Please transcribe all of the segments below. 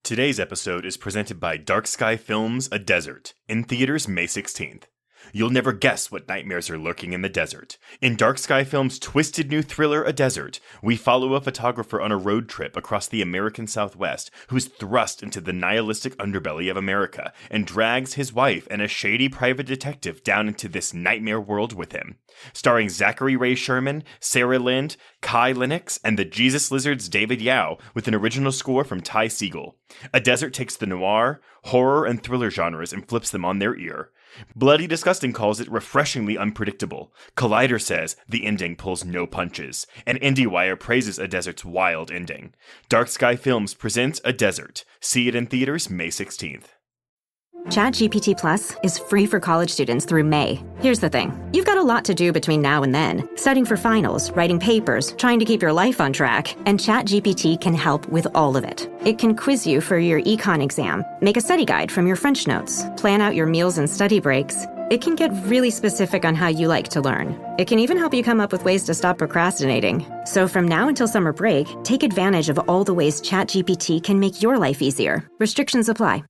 Today's episode is presented by Dark Sky Films' A Desert, in theaters May 16th. You'll never guess what nightmares are lurking in the desert. In Dark Sky Films' twisted new thriller, A Desert, we follow a photographer on a road trip across the American Southwest who's thrust into the nihilistic underbelly of America and drags his wife and a shady private detective down into this nightmare world with him. Starring Zachary Ray Sherman, Sarah Lind, Kai Lennox, and the Jesus Lizards' David Yao, with an original score from Ty Segall. A Desert takes the noir, horror, and thriller genres and flips them on their ear. Bloody Disgusting calls it refreshingly unpredictable. Collider says the ending pulls no punches. And IndieWire praises A Desert's wild ending. Dark Sky Films presents A Desert. See it in theaters May 16th. ChatGPT Plus is free for college students through May. Here's the thing. You've got a lot to do between now and then. Studying for finals, writing papers, trying to keep your life on track. And ChatGPT can help with all of it. It can quiz you for your econ exam, make a study guide from your French notes, plan out your meals and study breaks. It can get really specific on how you like to learn. It can even help you come up with ways to stop procrastinating. So from now until summer break, take advantage of all the ways ChatGPT can make your life easier. Restrictions apply.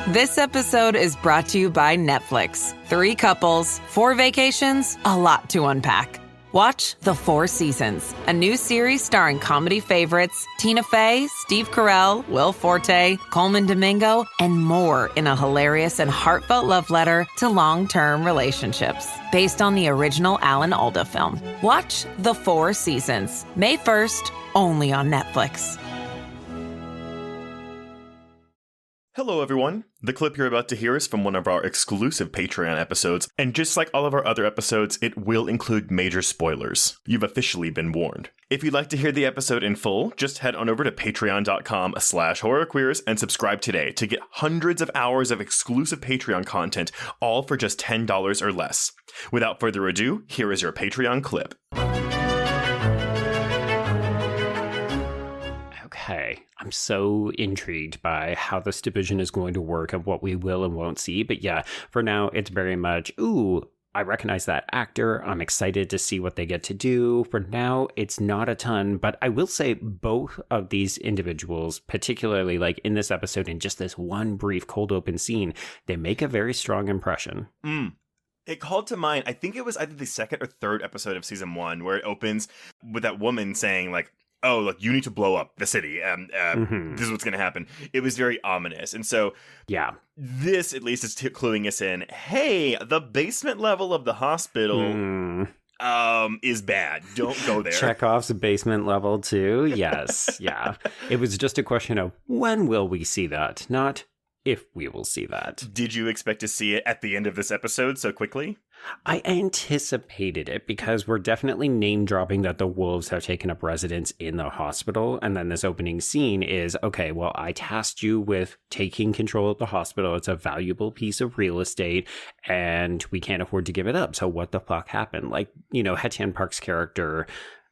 This episode is brought to you by Netflix. 3 couples, 4 vacations, a lot to unpack. Watch The 4 Seasons, a new series starring comedy favorites Tina Fey, Steve Carell, Will Forte, Coleman Domingo, and more in a hilarious and heartfelt love letter to long-term relationships. Based on the original Alan Alda film. Watch The 4 Seasons, May 1st, only on Netflix. Hello, everyone. The clip you're about to hear is from one of our exclusive Patreon episodes, and just like all of our other episodes, it will include major spoilers. You've officially been warned. If you'd like to hear the episode in full, just head on over to patreon.com/horrorqueers and subscribe today to get hundreds of hours of exclusive Patreon content, all for just $10 or less. Without further ado, here is your Patreon clip. Okay, I'm so intrigued by how this division is going to work and what we will and won't see. But yeah, for now, it's very much, ooh, I recognize that actor. I'm excited to see what they get to do. For now, it's not a ton, but I will say both of these individuals, particularly like in this episode, in just this one brief cold open scene, they make a very strong impression. It called to mind, I think it was either the second or third episode of season 1, where it opens with that woman saying like, oh, look, you need to blow up the city. This is what's going to happen. It was very ominous. And so, yeah, this at least is cluing us in, hey, the basement level of the hospital is bad. Don't go there. Chekhov's basement level too. Yes. Yeah. It was just a question of when will we see that? Not if we will see that. Did you expect to see it at the end of this episode so quickly? I anticipated it because we're definitely name dropping that the wolves have taken up residence in the hospital. And then this opening scene is, okay, well, I tasked you with taking control of the hospital. It's a valuable piece of real estate and we can't afford to give it up. So what the fuck happened? Like, you know, Hetian Park's character,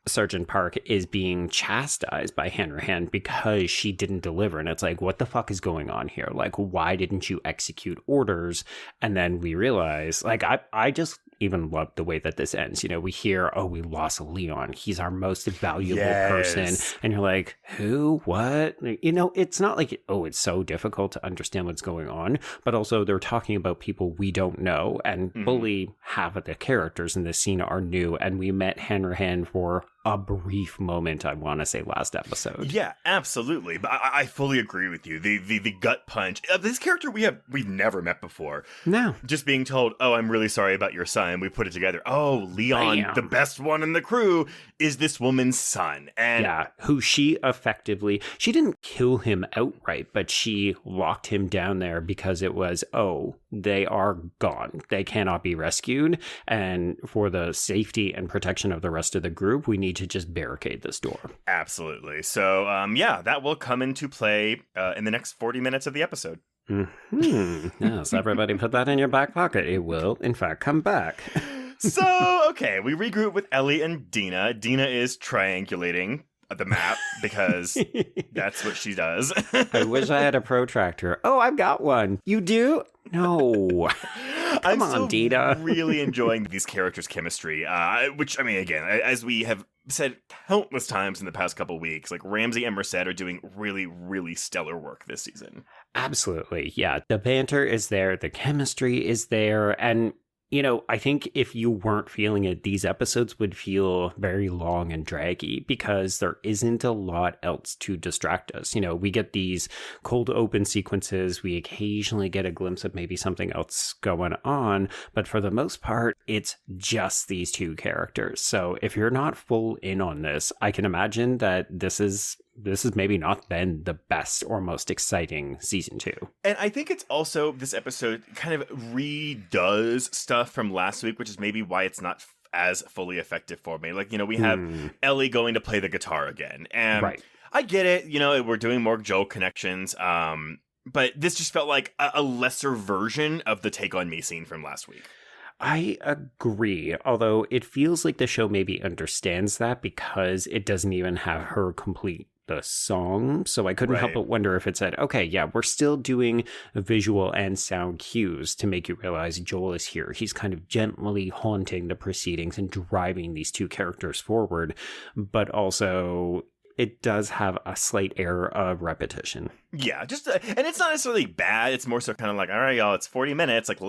Sergeant Park, is being chastised by Hanrahan because she didn't deliver. And it's like, what the fuck is going on here? Like, why didn't you execute orders? And then we realize, like, I just even love the way that this ends. You know, we hear, oh, we lost Leon. He's our most valuable person. And you're like, who? What? You know, it's not like, oh, it's so difficult to understand what's going on. But also they're talking about people we don't know. And fully half of the characters in this scene are new. And we met Hanrahan for a brief moment, I want to say, last episode. Yeah, absolutely. But I fully agree with you. The gut punch of this character we've never met before. No. Just being told, oh, I'm really sorry about your son. We put it together. Oh, Leon, the best one in the crew, is this woman's son. And yeah, who she didn't kill him outright, but she locked him down there because it was, oh, they are gone. They cannot be rescued. And for the safety and protection of the rest of the group, we need to just barricade this door. Absolutely. So, yeah, that will come into play in the next 40 minutes of the episode. Yes, everybody put that in your back pocket. It will, in fact, come back. So, okay, we regroup with Ellie and Dina. Dina is triangulating the map because that's what she does. I wish I had a protractor. Oh, I've got one. You do? No. Come on, Dina. Really enjoying these characters' chemistry, which, I mean, again, as we have said countless times in the past couple weeks, like Ramsey and Merced are doing really, really stellar work this season. Absolutely. Yeah. The banter is there. The chemistry is there. And, you know, I think if you weren't feeling it, these episodes would feel very long and draggy because there isn't a lot else to distract us. You know, we get these cold open sequences. We occasionally get a glimpse of maybe something else going on. But for the most part, it's just these two characters. So if you're not full in on this, I can imagine that this has maybe not been the best or most exciting season 2. And I think it's also, this episode kind of redoes stuff from last week, which is maybe why it's not as fully effective for me. Like, you know, we have Ellie going to play the guitar again. And right. I get it, you know, we're doing more Joel connections. But this just felt like a lesser version of the Take On Me scene from last week. I agree, although it feels like the show maybe understands that because it doesn't even have her complete the song. So I couldn't help but wonder if it said, okay, yeah, we're still doing visual and sound cues to make you realize Joel is here. He's kind of gently haunting the proceedings and driving these two characters forward, but also it does have a slight air of repetition. Yeah, just and it's not necessarily bad. It's more so kind of like, all right, y'all, it's 40 minutes. Like,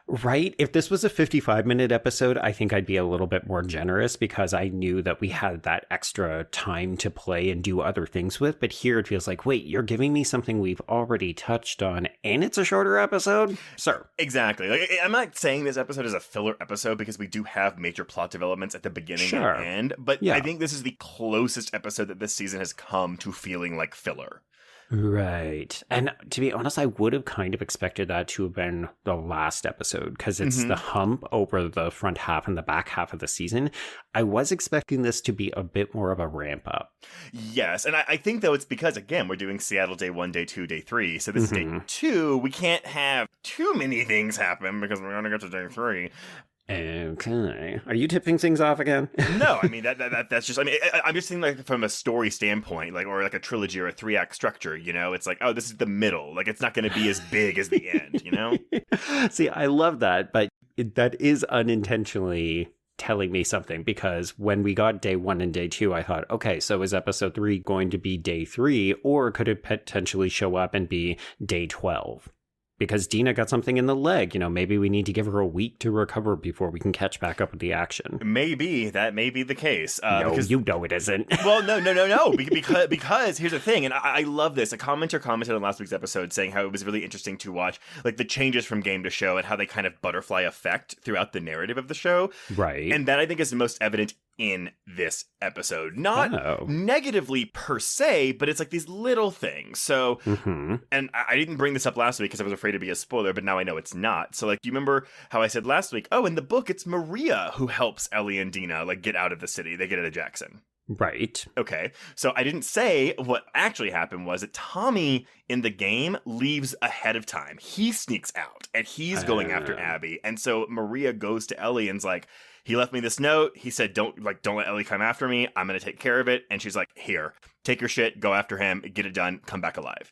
Right. If this was a 55-minute episode, I think I'd be a little bit more generous because I knew that we had that extra time to play and do other things with. But here it feels like, wait, you're giving me something we've already touched on and it's a shorter episode? Sir. Exactly. Like, I'm not saying this episode is a filler episode because we do have major plot developments at the beginning and end. But yeah. I think this is the closest episode that this season has come to feeling like filler. Right. And to be honest, I would have kind of expected that to have been the last episode because it's the hump over the front half and the back half of the season. I was expecting this to be a bit more of a ramp up. Yes. And I think, though, it's because, again, we're doing Seattle day 1, day 2, day 3. So this is day 2. We can't have too many things happen because we're going to get to day 3. Okay. Are you tipping things off again? No, I mean, that's just, I mean, I'm just thinking like from a story standpoint, like, or like a trilogy or a 3-act structure, you know, it's like, oh, this is the middle. Like, it's not going to be as big as the end, you know? See, I love that, but that is unintentionally telling me something because when we got day 1 and day 2, I thought, okay, so is episode 3 going to be day 3 or could it potentially show up and be day 12? Because Dina got something in the leg. You know, maybe we need to give her a week to recover before we can catch back up with the action. Maybe. That may be the case. No, because, you know it isn't. Well, no. Because here's the thing, and I love this. A commenter commented on last week's episode saying how it was really interesting to watch, like, the changes from game to show and how they kind of butterfly effect throughout the narrative of the show. Right. And that, I think, is the most evident in this episode. Not negatively per se, but it's like these little things. So, and I didn't bring this up last week because I was afraid to be a spoiler, but now I know it's not. So, like, you remember how I said last week, oh, in the book, it's Maria who helps Ellie and Dina, like, get out of the city. They get out of Jackson. Right. Okay. So I didn't say what actually happened was that Tommy in the game leaves ahead of time. He sneaks out and he's going after Abby. And so Maria goes to Ellie and's like, he left me this note. He said, don't let Ellie come after me. I'm going to take care of it. And she's like, here, take your shit, go after him, get it done, come back alive.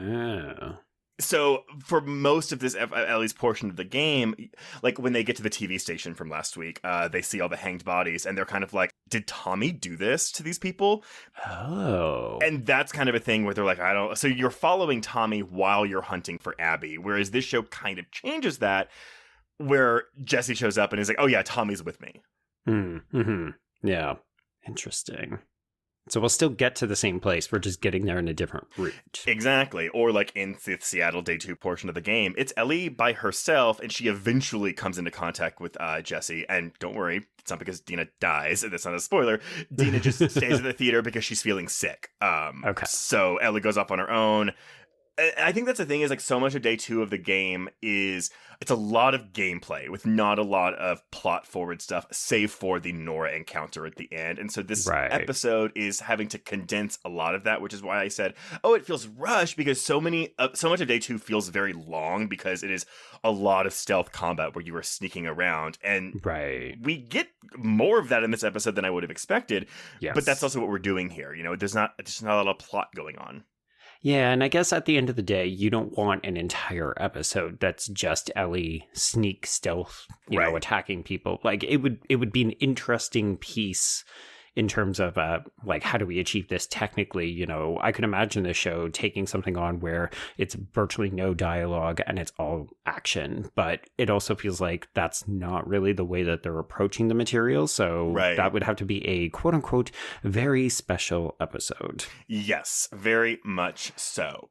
Oh. So for most of this Ellie's portion of the game, like when they get to the TV station from last week, they see all the hanged bodies and they're kind of like, did Tommy do this to these people? Oh. And that's kind of a thing where they're like, so you're following Tommy while you're hunting for Abby. Whereas this show kind of changes that where Jesse shows up and is like, oh yeah, Tommy's with me. Yeah. Interesting. So we'll still get to the same place. We're just getting there in a different route. Exactly. Or like in the Seattle Day 2 portion of the game, it's Ellie by herself, and she eventually comes into contact with Jesse. And don't worry, it's not because Dina dies. That's not a spoiler. Dina just stays at the theater because she's feeling sick. Okay. So Ellie goes off on her own. I think that's the thing is like so much of day 2 of the game is it's a lot of gameplay with not a lot of plot forward stuff, save for the Nora encounter at the end. And so this episode is having to condense a lot of that, which is why I said, oh, it feels rushed because so much of day 2 feels very long because it is a lot of stealth combat where you are sneaking around. And we get more of that in this episode than I would have expected. Yes. But that's also what we're doing here. You know, there's not a lot of plot going on. Yeah, and I guess at the end of the day, you don't want an entire episode that's just Ellie sneak stealth, Right. attacking people. Like it would be an interesting piece in terms of like how do we achieve this technically. I could imagine the show taking something on where it's virtually no dialogue and it's all action, but it also feels like that's not really the way that they're approaching the material. So Right. that would have to be a quote unquote very special episode. Yes, very much so.